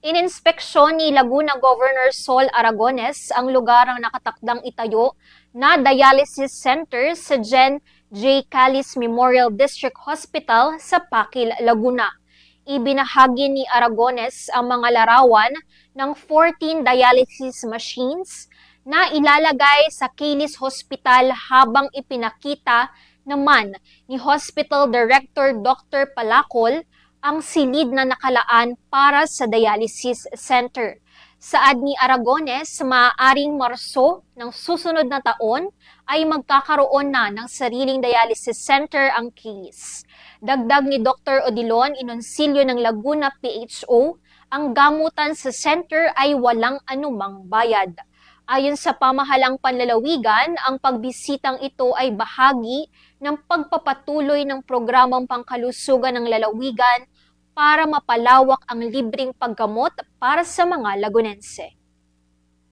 Ininspeksyon ni Laguna Governor Sol Aragones ang lugar ang nakatakdang itayo na dialysis center sa Gen J. Callis Memorial District Hospital sa Pakil, Laguna. Ibinahagi ni Aragones ang mga larawan ng 14 dialysis machines na ilalagay sa Callis Hospital habang ipinakita naman ni Hospital Director Dr. Palacol ang silid na nakalaan para sa dialysis center. Saad ni Aragones, maaaring Marso ng susunod na taon ay magkakaroon na ng sariling dialysis center ang Callis. Dagdag ni Dr. Odilon Inoncilio ng Laguna PHO, ang gamutan sa center ay walang anumang bayad. Ayon sa pamahalang panlalawigan, ang pagbisitang ito ay bahagi ng pagpapatuloy ng programang pangkalusugan ng lalawigan para mapalawak ang libreng paggamot para sa mga Lagunense.